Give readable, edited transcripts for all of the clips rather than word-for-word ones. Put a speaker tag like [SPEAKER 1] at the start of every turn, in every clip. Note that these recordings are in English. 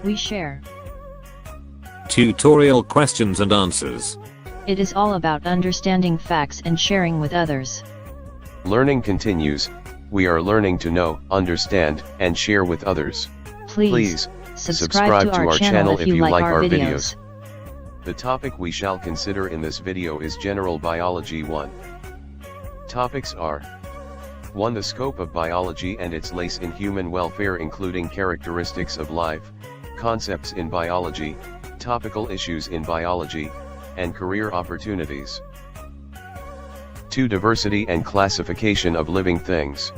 [SPEAKER 1] We share.
[SPEAKER 2] Tutorial questions and answers.
[SPEAKER 1] It is all about understanding facts and sharing with others.
[SPEAKER 3] Learning continues. We are learning to know, understand, and share with others.
[SPEAKER 1] Please subscribe to our channel if you like our videos.
[SPEAKER 3] The topic we shall consider in this video is General Biology 1. Topics are 1. The scope of biology and its place in human welfare, including characteristics of life, concepts in biology, topical issues in biology, and career opportunities. 2. Diversity and classification of living things.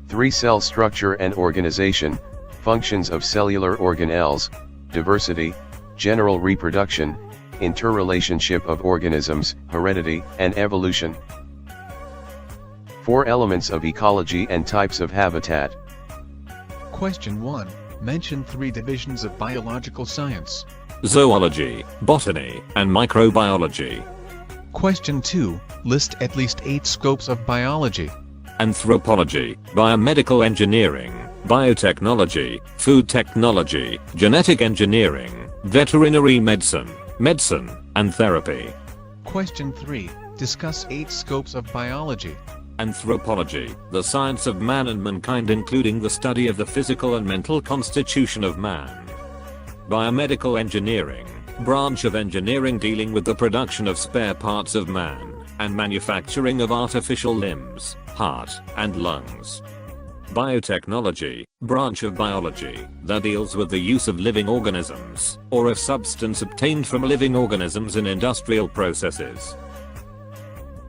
[SPEAKER 3] 3. Cell structure and organization, functions of cellular organelles, diversity, general reproduction, interrelationship of organisms, heredity, and evolution. 4. Elements of ecology and types of habitat.
[SPEAKER 4] Question 1. Mention 3 divisions of biological science.
[SPEAKER 2] Zoology, botany, and microbiology.
[SPEAKER 4] Question 2. List at least 8 scopes of biology.
[SPEAKER 2] Anthropology, biomedical engineering, biotechnology, food technology, genetic engineering, veterinary medicine, medicine, and therapy.
[SPEAKER 4] Question 3. Discuss 8 scopes of biology.
[SPEAKER 2] Anthropology, the science of man and mankind, including the study of the physical and mental constitution of man. Biomedical engineering, branch of engineering dealing with the production of spare parts of man, and manufacturing of artificial limbs, heart, and lungs. Biotechnology, branch of biology, that deals with the use of living organisms, or of substance obtained from living organisms in industrial processes.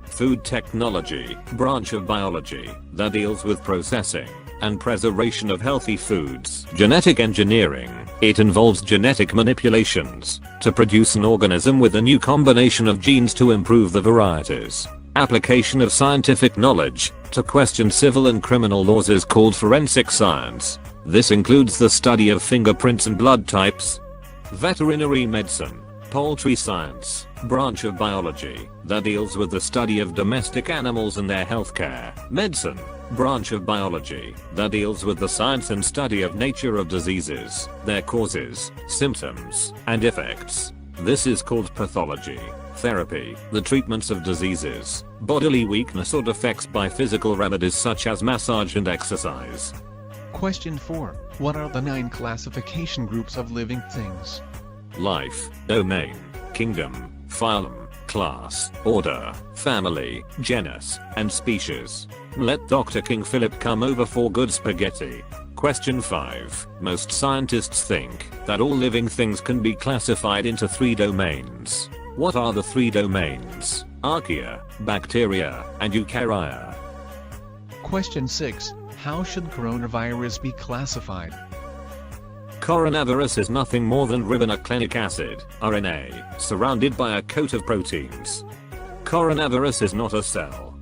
[SPEAKER 2] Food technology, branch of biology, that deals with processing and preservation of healthy foods. Genetic engineering, it involves genetic manipulations to produce an organism with a new combination of genes to improve the varieties. Application of scientific knowledge to question civil and criminal laws is called forensic science. This includes the study of fingerprints and blood types. Veterinary medicine, poultry science, branch of biology, that deals with the study of domestic animals and their healthcare. Medicine, branch of biology, that deals with the science and study of nature of diseases, their causes, symptoms, and effects. This is called pathology. Therapy, the treatments of diseases, bodily weakness or defects by physical remedies such as massage and exercise.
[SPEAKER 4] Question 4. What are the 9 classification groups of living things?
[SPEAKER 2] Life, domain, kingdom, phylum, class, order, family, genus, and species. Let Dr. King Philip come over for good spaghetti. Question 5. Most scientists think that all living things can be classified into 3 domains. What are the 3 domains? Archaea, bacteria, and eukarya.
[SPEAKER 4] Question 6. How should coronavirus be classified?
[SPEAKER 2] Coronavirus is nothing more than ribonucleic acid, RNA, surrounded by a coat of proteins. Coronavirus is not a cell.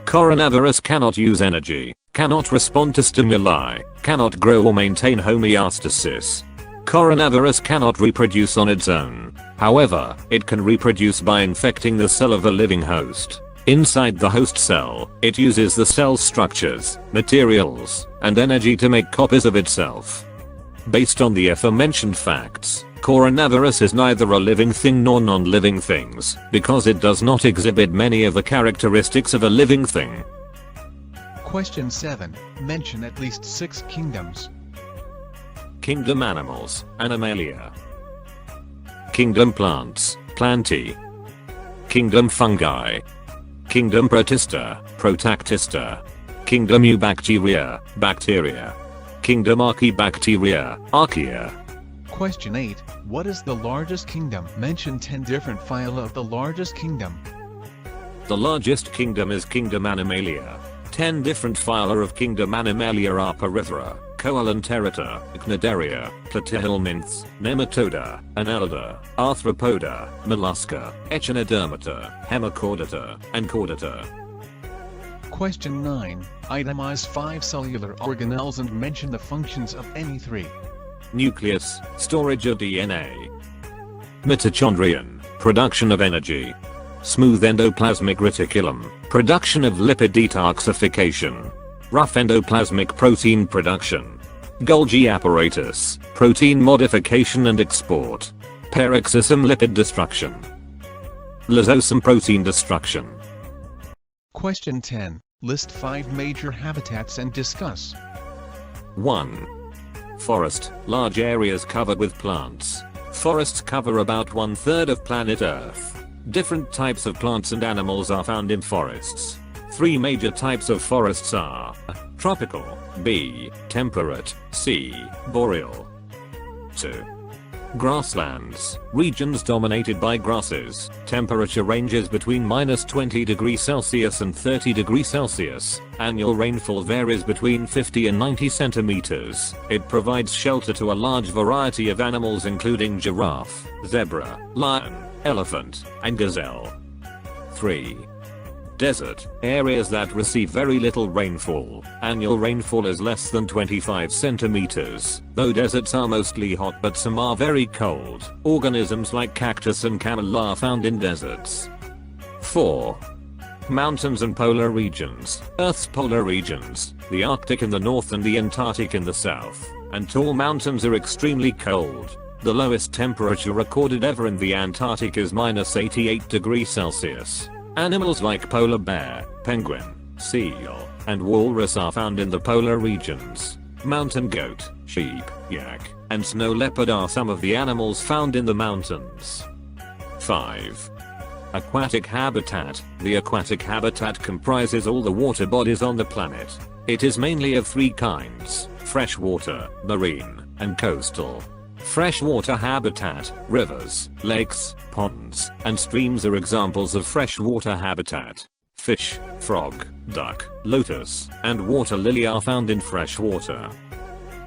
[SPEAKER 2] Coronavirus cannot use energy, cannot respond to stimuli, cannot grow or maintain homeostasis. Coronavirus cannot reproduce on its own. However, it can reproduce by infecting the cell of a living host. Inside the host cell, it uses the cell's structures, materials, and energy to make copies of itself. Based on the aforementioned facts, coronavirus is neither a living thing nor non-living things, because it does not exhibit many of the characteristics of a living thing.
[SPEAKER 4] Question 7. Mention at least 6 kingdoms.
[SPEAKER 2] Kingdom animals, Animalia. Kingdom plants, Plantae. Kingdom fungi. Kingdom Protista, Protactista. Kingdom Eubacteria, Bacteria. Kingdom Archaebacteria, Archaea.
[SPEAKER 4] Question 8. What is the largest kingdom? Mention 10 different phyla of the largest kingdom.
[SPEAKER 2] The largest kingdom is Kingdom Animalia. 10 different phyla of Kingdom Animalia are Porifera, Coelenterata, Cnidaria, Platyhelminths, Nematoda, Annelida, Arthropoda, Mollusca, Echinodermata, Hemicordata, and Chordata.
[SPEAKER 4] Question 9. Itemize 5 cellular organelles and mention the functions of any 3.
[SPEAKER 2] Nucleus, storage of DNA. Mitochondrion, production of energy. Smooth endoplasmic reticulum, production of lipid detoxification. Rough endoplasmic protein production. Golgi apparatus, protein modification and export. Peroxisome lipid destruction. Lysosome protein destruction.
[SPEAKER 4] Question 10. List 5 major habitats and discuss.
[SPEAKER 2] 1. Forest, large areas covered with plants. Forests cover about 1/3 of planet Earth. Different types of plants and animals are found in forests. 3 major types of forests are tropical, B, temperate, C, boreal. 2. Grasslands, regions dominated by grasses. Temperature ranges between -20°C and 30°C. Annual rainfall varies between 50 and 90 centimeters. It provides shelter to a large variety of animals including giraffe, zebra, lion, elephant, and gazelle. 3. Desert, areas that receive very little rainfall. Annual rainfall is less than 25 centimeters, though deserts are mostly hot but some are very cold. Organisms like cactus and camel are found in deserts. 4. Mountains and polar regions. Earth's polar regions, the Arctic in the north and the Antarctic in the south, and tall mountains are extremely cold. The lowest temperature recorded ever in the Antarctic is -88°C. Animals like polar bear, penguin, seal, and walrus are found in the polar regions. Mountain goat, sheep, yak, and snow leopard are some of the animals found in the mountains. 5. Aquatic habitat. The aquatic habitat comprises all the water bodies on the planet. It is mainly of 3 kinds: freshwater, marine, and coastal. Freshwater habitat, rivers, lakes, ponds, and streams are examples of freshwater habitat. Fish, frog, duck, lotus, and water lily are found in freshwater.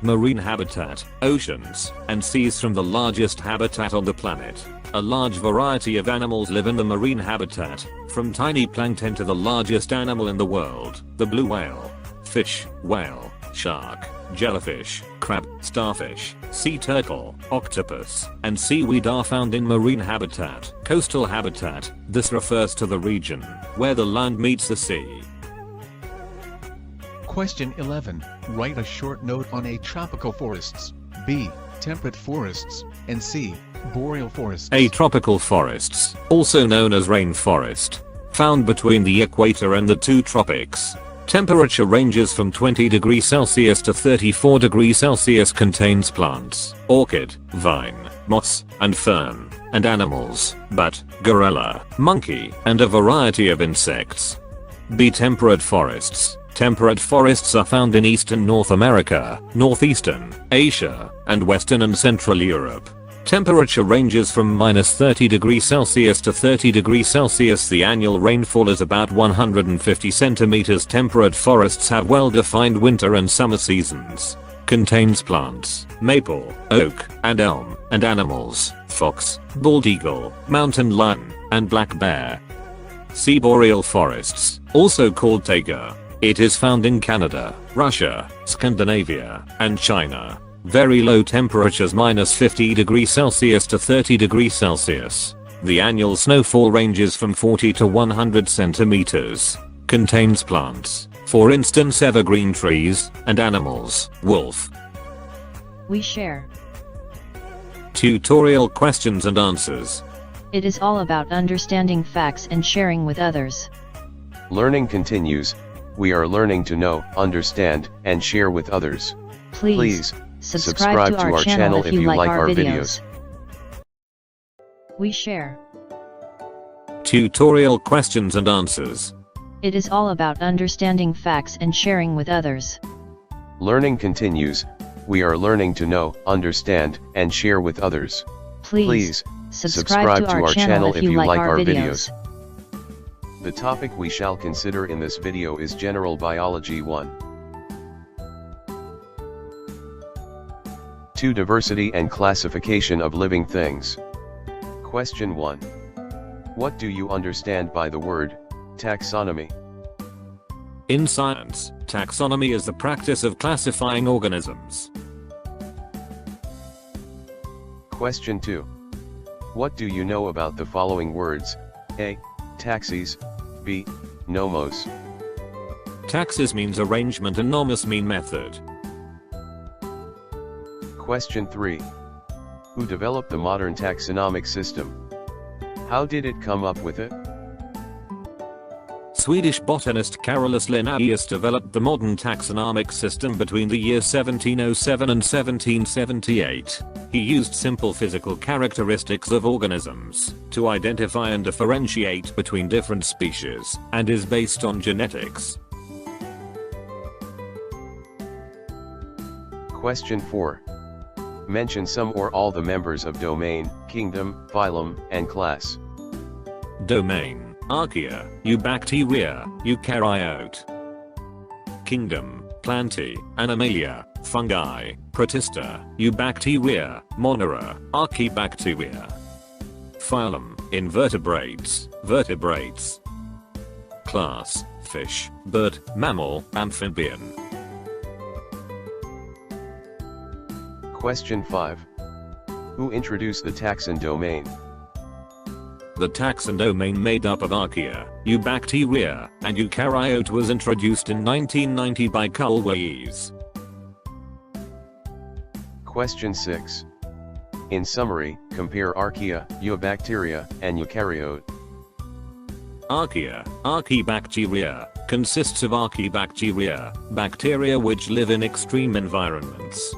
[SPEAKER 2] Marine habitat, oceans, and seas from the largest habitat on the planet. A large variety of animals live in the marine habitat, from tiny plankton to the largest animal in the world, the blue whale. Fish, whale, shark, jellyfish, crab, starfish, sea turtle, octopus, and seaweed are found in marine habitat. Coastal habitat, this refers to the region where the land meets the sea.
[SPEAKER 4] Question 11. Write a short note on A. Tropical forests, B. Temperate forests, and C. Boreal forests.
[SPEAKER 2] A. Tropical forests, also known as rainforest, found between the equator and the 2 tropics. Temperature ranges from 20°C to 34°C. Contains plants, orchid, vine, moss, and fern, and animals, bat, gorilla, monkey, and a variety of insects. B. Temperate forests. Temperate forests are found in eastern North America, northeastern Asia, and western and central Europe. Temperature ranges from -30°C to 30°C. The annual rainfall is about 150 centimeters. Temperate forests have well-defined winter and summer seasons. Contains plants, maple, oak, and elm, and animals, fox, bald eagle, mountain lion, and black bear. C. Boreal forests, also called taiga. It is found in Canada, Russia, Scandinavia, and China. Very low temperatures -50°C to 30°C. The annual snowfall ranges from 40 to 100 centimeters. Contains plants, for instance evergreen trees, and animals, wolf.
[SPEAKER 1] We share.
[SPEAKER 2] Tutorial questions and answers.
[SPEAKER 1] It is all about understanding facts and sharing with others.
[SPEAKER 3] Learning continues. We are learning to know, understand, and share with others. Please subscribe to our channel if you like our videos.
[SPEAKER 1] We share.
[SPEAKER 2] Tutorial questions and answers.
[SPEAKER 1] It is all about understanding facts and sharing with others.
[SPEAKER 3] Learning continues. We are learning to know, understand, and share with others.
[SPEAKER 1] Please subscribe to our channel if you like our videos.
[SPEAKER 3] The topic we shall consider in this video is General Biology 1. 2. Diversity and classification of living things. Question 1. What do you understand by the word taxonomy?
[SPEAKER 2] In science, taxonomy is the practice of classifying organisms.
[SPEAKER 3] Question 2. What do you know about the following words? A. Taxes. B. Nomos.
[SPEAKER 2] Taxes means arrangement and nomos mean method.
[SPEAKER 3] Question 3. Who developed the modern taxonomic system? How did it come up with it?
[SPEAKER 2] Swedish botanist Carolus Linnaeus developed the modern taxonomic system between the year 1707 and 1778. He used simple physical characteristics of organisms to identify and differentiate between different species, and is based on genetics.
[SPEAKER 3] Question 4. Mention some or all the members of domain, kingdom, phylum, and class.
[SPEAKER 2] Domain: Archaea, Eubacteria, Eukaryote. Kingdom: Plantae, Animalia, Fungi, Protista, Eubacteria, Monera, Archaebacteria. Phylum: Invertebrates, Vertebrates. Class: Fish, Bird, Mammal, Amphibian.
[SPEAKER 3] Question 5. Who introduced the taxon domain?
[SPEAKER 2] The taxon domain made up of Archaea, Eubacteria, and Eukaryote was introduced in 1990 by Carl Weiss.
[SPEAKER 3] Question 6. In summary, compare Archaea, Eubacteria, and Eukaryote.
[SPEAKER 2] Archaea, Archaebacteria, consists of Archaebacteria, bacteria which live in extreme environments.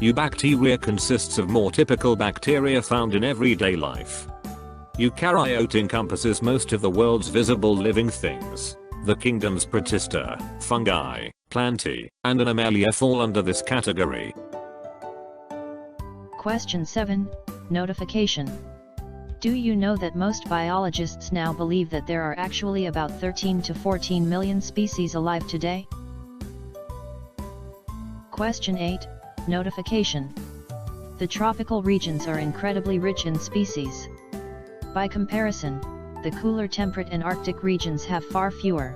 [SPEAKER 2] Eubacteria consists of more typical bacteria found in everyday life. Eukaryote encompasses most of the world's visible living things. The kingdoms Protista, Fungi, Plantae, and Animalia fall under this category.
[SPEAKER 1] Question 7. Notification. Do you know that most biologists now believe that there are actually about 13 to 14 million species alive today? Question 8. Notification. The tropical regions are incredibly rich in species. By comparison, the cooler temperate and Arctic regions have far fewer.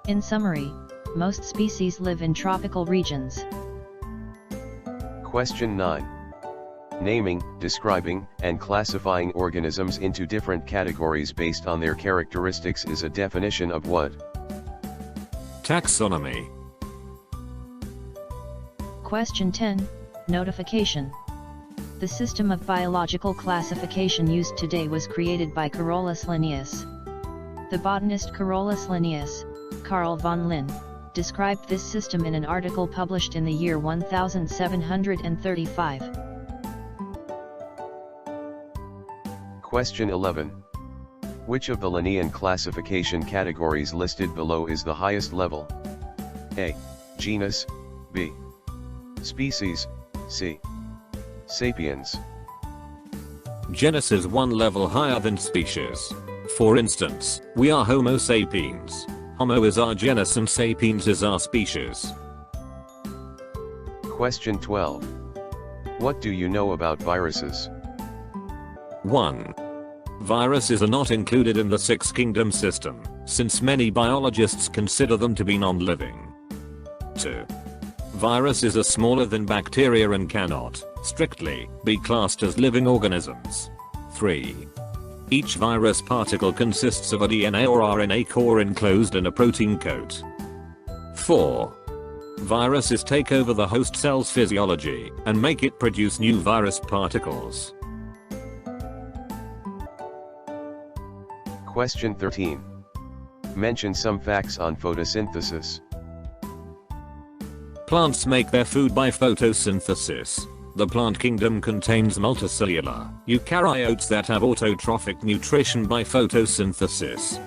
[SPEAKER 1] In summary, most species live in tropical regions.
[SPEAKER 3] Question 9. Naming, describing, and classifying organisms into different categories based on their characteristics is a definition of what?
[SPEAKER 2] Taxonomy.
[SPEAKER 1] Question 10. Notification. The system of biological classification used today was created by Carolus Linnaeus. The botanist Carolus Linnaeus, Carl von Linné, described this system in an article published in the year 1735.
[SPEAKER 3] Question 11. Which of the Linnaean classification categories listed below is the highest level? A. Genus. B. Species. C. Sapiens.
[SPEAKER 2] Genus is one level higher than species. For instance, we are Homo sapiens. Homo is our genus and sapiens is our species.
[SPEAKER 3] Question 12. What do you know about viruses?
[SPEAKER 2] 1. Viruses are not included in the Six Kingdom system, since many biologists consider them to be non-living. 2. Viruses are smaller than bacteria and cannot, strictly, be classed as living organisms. 3. Each virus particle consists of a DNA or RNA core enclosed in a protein coat. 4. Viruses take over the host cell's physiology and make it produce new virus particles.
[SPEAKER 3] Question 13. Mention some facts on photosynthesis.
[SPEAKER 2] Plants make their food by photosynthesis. The plant kingdom contains multicellular eukaryotes that have autotrophic nutrition by photosynthesis.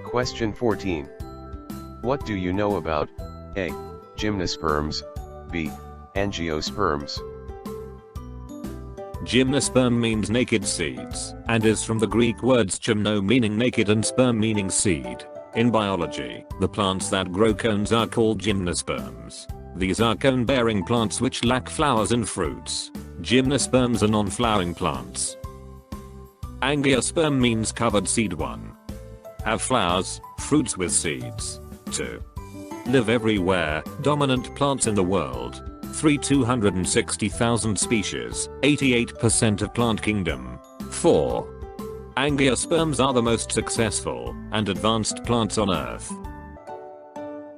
[SPEAKER 3] Question 14. What do you know about A. Gymnosperms, B. Angiosperms?
[SPEAKER 2] Gymnosperm means naked seeds, and is from the Greek words gymno meaning naked and sperm meaning seed. In biology, the plants that grow cones are called gymnosperms. These are cone-bearing plants which lack flowers and fruits. Gymnosperms are non-flowering plants. Angiosperm means covered seed. 1. Have flowers, fruits with seeds. 2. Live everywhere, dominant plants in the world. 3. 260,000 species, 88% of plant kingdom. 4. Angiosperms are the most successful and advanced plants on Earth.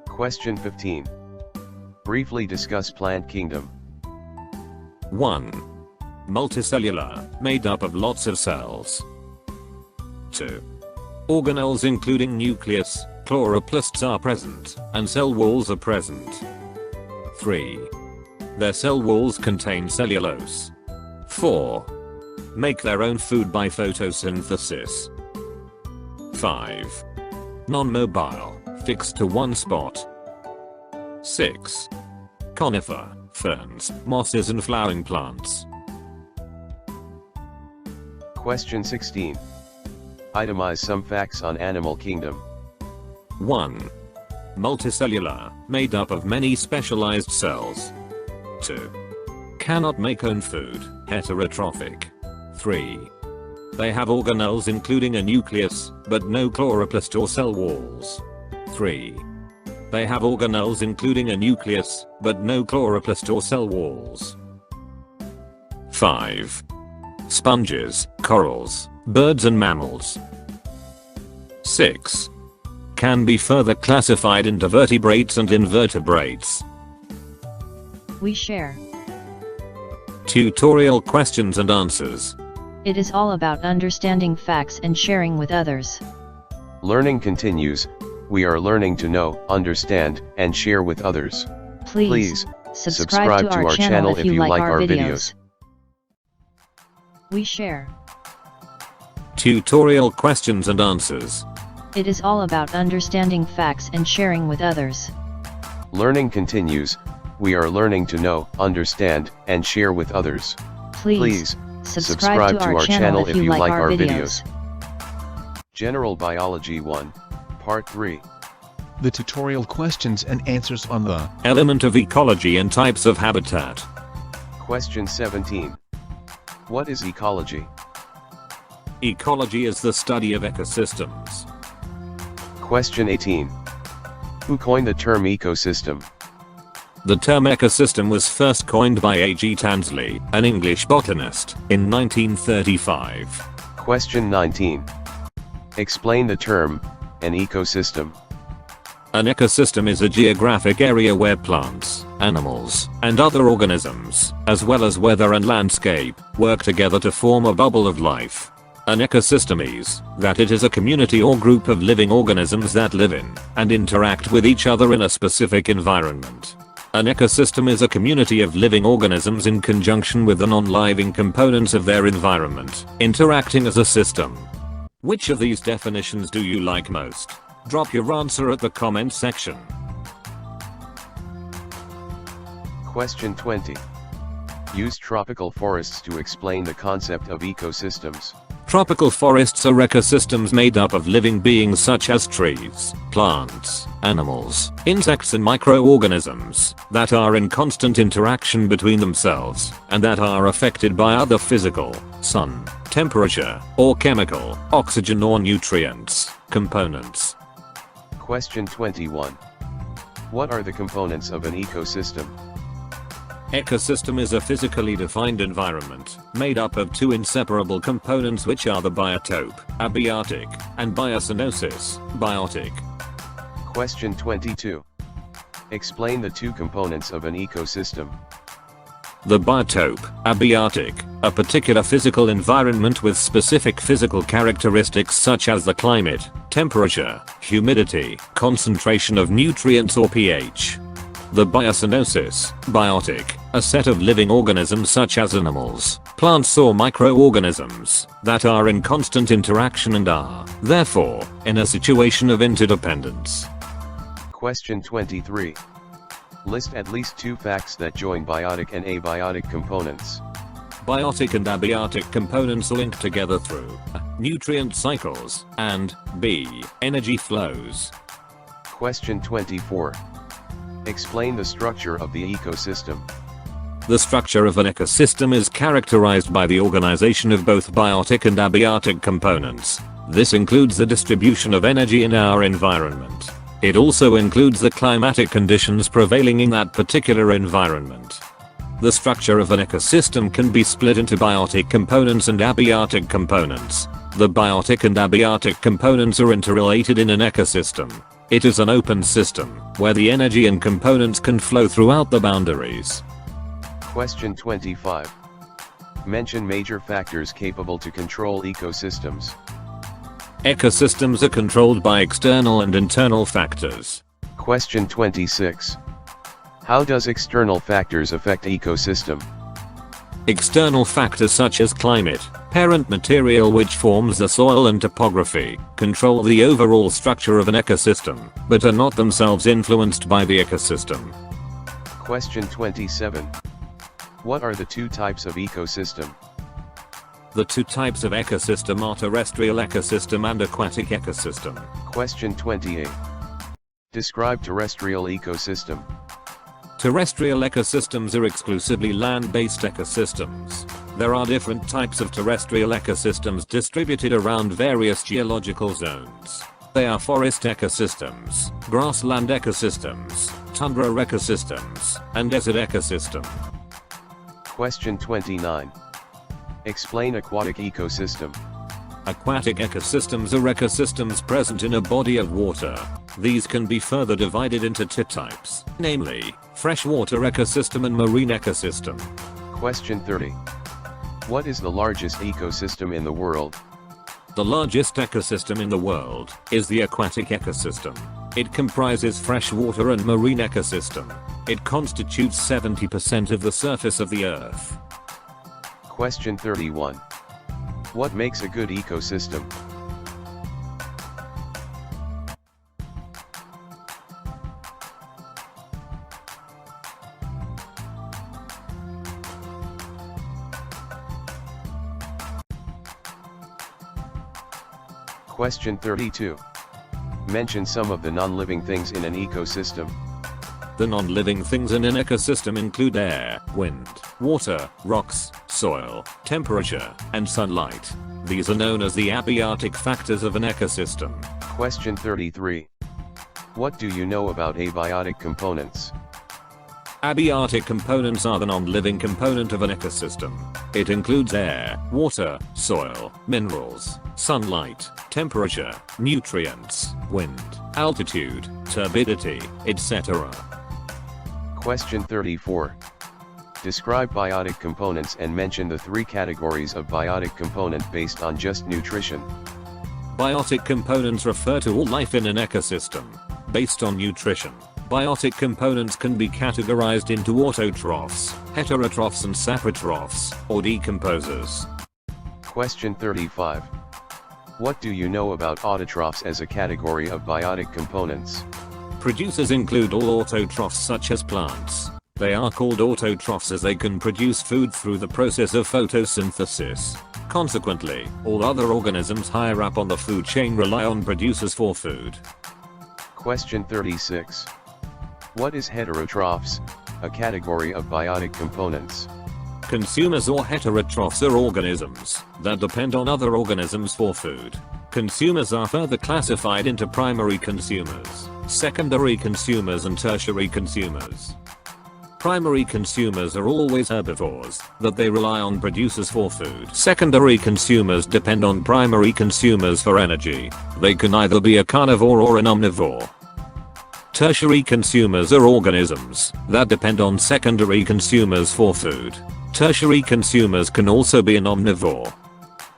[SPEAKER 3] Question 15. Briefly discuss plant kingdom.
[SPEAKER 2] 1. Multicellular, made up of lots of cells. 2. Organelles including nucleus, chloroplasts are present, and cell walls are present. 3. Their cell walls contain cellulose. 4. Make their own food by photosynthesis. 5. Non-mobile, fixed to one spot. 6. Conifer, ferns, mosses and flowering plants.
[SPEAKER 3] Question 16. Itemize some facts on animal kingdom.
[SPEAKER 2] 1. Multicellular, made up of many specialized cells. 2. Cannot make own food, heterotrophic. 3. They have organelles including a nucleus, but no chloroplast or cell walls. 3. They have organelles including a nucleus, but no chloroplast or cell walls. 5. Sponges, corals, birds and mammals. 6. Can be further classified into vertebrates and invertebrates.
[SPEAKER 1] We share.
[SPEAKER 2] Tutorial questions and answers.
[SPEAKER 1] It is all about understanding facts and sharing with others.
[SPEAKER 3] Learning continues. We are learning to know, understand, and share with others.
[SPEAKER 1] Please subscribe to our channel if you like our videos. We share.
[SPEAKER 2] Tutorial questions and answers.
[SPEAKER 1] It is all about understanding facts and sharing with others.
[SPEAKER 3] Learning continues. We are learning to know, understand, and share with others.
[SPEAKER 1] Please subscribe to our channel if you like our videos.
[SPEAKER 3] General Biology 1, Part 3.
[SPEAKER 4] The tutorial questions and answers on the
[SPEAKER 2] Element of ecology and types of habitat.
[SPEAKER 3] Question 17. What is ecology?
[SPEAKER 2] Ecology is the study of ecosystems.
[SPEAKER 3] Question 18. Who coined the term ecosystem?
[SPEAKER 2] The term ecosystem was first coined by A.G. Tansley, an English botanist, in 1935.
[SPEAKER 3] Question 19. Explain the term, an ecosystem.
[SPEAKER 2] An ecosystem is a geographic area where plants, animals, and other organisms, as well as weather and landscape, work together to form a bubble of life. An ecosystem is that it is a community or group of living organisms that live in and interact with each other in a specific environment. An ecosystem is a community of living organisms in conjunction with the non-living components of their environment, interacting as a system. Which of these definitions do you like most? Drop your answer at the comment section.
[SPEAKER 3] Question 20. Use tropical forests to explain the concept of ecosystems.
[SPEAKER 2] Tropical forests are ecosystems made up of living beings such as trees, plants, animals, insects and microorganisms that are in constant interaction between themselves and that are affected by other physical, sun, temperature, or chemical, oxygen or nutrients, components.
[SPEAKER 3] Question 21. What are the components of an ecosystem?
[SPEAKER 2] Ecosystem is a physically defined environment, made up of two inseparable components which are the biotope, abiotic, and biocenosis, biotic.
[SPEAKER 3] Question 22. Explain the two components of an ecosystem.
[SPEAKER 2] The biotope, abiotic, a particular physical environment with specific physical characteristics such as the climate, temperature, humidity, concentration of nutrients or pH. The biocenosis, biotic, a set of living organisms such as animals, plants or microorganisms that are in constant interaction and are, therefore, in a situation of interdependence.
[SPEAKER 3] Question 23. List at least two facts that join biotic and abiotic components.
[SPEAKER 2] Biotic and abiotic components link together through nutrient cycles and b. energy flows.
[SPEAKER 3] Question 24. Explain the structure of the ecosystem.
[SPEAKER 2] The structure of an ecosystem is characterized by the organization of both biotic and abiotic components. This includes the distribution of energy in our environment. It also includes the climatic conditions prevailing in that particular environment. The structure of an ecosystem can be split into biotic components and abiotic components. The biotic and abiotic components are interrelated in an ecosystem. It is an open system, where the energy and components can flow throughout the boundaries.
[SPEAKER 3] Question 25. Mention major factors capable to control ecosystems.
[SPEAKER 2] Ecosystems are controlled by external and internal factors.
[SPEAKER 3] Question 26. How does external factors affect ecosystem?
[SPEAKER 2] External factors such as climate, parent material which forms the soil and topography, control the overall structure of an ecosystem, but are not themselves influenced by the ecosystem.
[SPEAKER 3] Question 27. What are the two types of ecosystem?
[SPEAKER 2] The two types of ecosystem are terrestrial ecosystem and aquatic ecosystem.
[SPEAKER 3] Question 28. Describe terrestrial ecosystem.
[SPEAKER 2] Terrestrial ecosystems are exclusively land-based ecosystems. There are different types of terrestrial ecosystems distributed around various geological zones. They are forest ecosystems, grassland ecosystems, tundra ecosystems, and desert ecosystem.
[SPEAKER 3] Question 29. Explain aquatic ecosystem.
[SPEAKER 2] Aquatic ecosystems are ecosystems present in a body of water. These can be further divided into two types, namely, freshwater ecosystem and marine ecosystem.
[SPEAKER 3] Question 30. What is the largest ecosystem in the world?
[SPEAKER 2] The largest ecosystem in the world is the aquatic ecosystem. It comprises freshwater and marine ecosystem. It constitutes 70% of the surface of the Earth.
[SPEAKER 3] Question 31. What makes a good ecosystem? Question 32. Mention some of the non-living things in an ecosystem.
[SPEAKER 2] The non-living things in an ecosystem include air, wind, water, rocks, soil, temperature, and sunlight. These are known as the abiotic factors of an ecosystem.
[SPEAKER 3] Question 33. What do you know about abiotic components?
[SPEAKER 2] Abiotic components are the non-living component of an ecosystem. It includes air, water, soil, minerals, sunlight, temperature, nutrients, wind, altitude, turbidity, etc.
[SPEAKER 3] Question 34. Describe biotic components and mention the three categories of biotic component based on just nutrition.
[SPEAKER 2] Biotic components refer to all life in an ecosystem. Based on nutrition, biotic components can be categorized into autotrophs, heterotrophs and saprotrophs, or decomposers.
[SPEAKER 3] Question 35. What do you know about autotrophs as a category of biotic components?
[SPEAKER 2] Producers include all autotrophs such as plants. They are called autotrophs as they can produce food through the process of photosynthesis. Consequently, all other organisms higher up on the food chain rely on producers for food.
[SPEAKER 3] Question 36. What is heterotrophs, a category of biotic components?
[SPEAKER 2] Consumers or heterotrophs are organisms that depend on other organisms for food. Consumers are further classified into primary consumers, secondary consumers and tertiary consumers. Primary consumers are always herbivores, that they rely on producers for food. Secondary consumers depend on primary consumers for energy. They can either be a carnivore or an omnivore. Tertiary consumers are organisms that depend on secondary consumers for food. Tertiary consumers can also be an omnivore.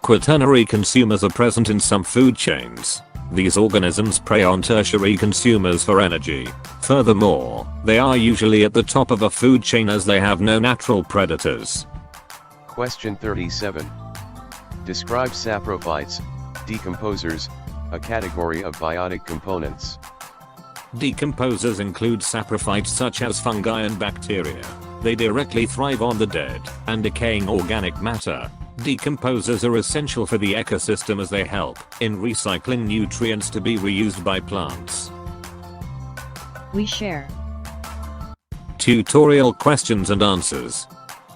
[SPEAKER 2] Quaternary consumers are present in some food chains. These organisms prey on tertiary consumers for energy. Furthermore, they are usually at the top of a food chain as they have no natural predators.
[SPEAKER 3] Question 37. Describe saprophytes, decomposers, a category of biotic components.
[SPEAKER 2] Decomposers include saprophytes such as fungi and bacteria. They directly thrive on the dead and decaying organic matter. Decomposers are essential for the ecosystem as they help in recycling nutrients to be reused by plants.
[SPEAKER 1] We share.
[SPEAKER 2] Tutorial questions and answers.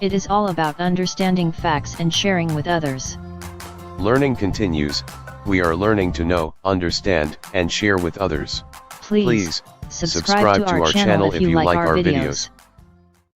[SPEAKER 1] It is all about understanding facts and sharing with others.
[SPEAKER 3] Learning continues. We are learning to know, understand, and share with others.
[SPEAKER 1] Please subscribe to our channel if you like our videos.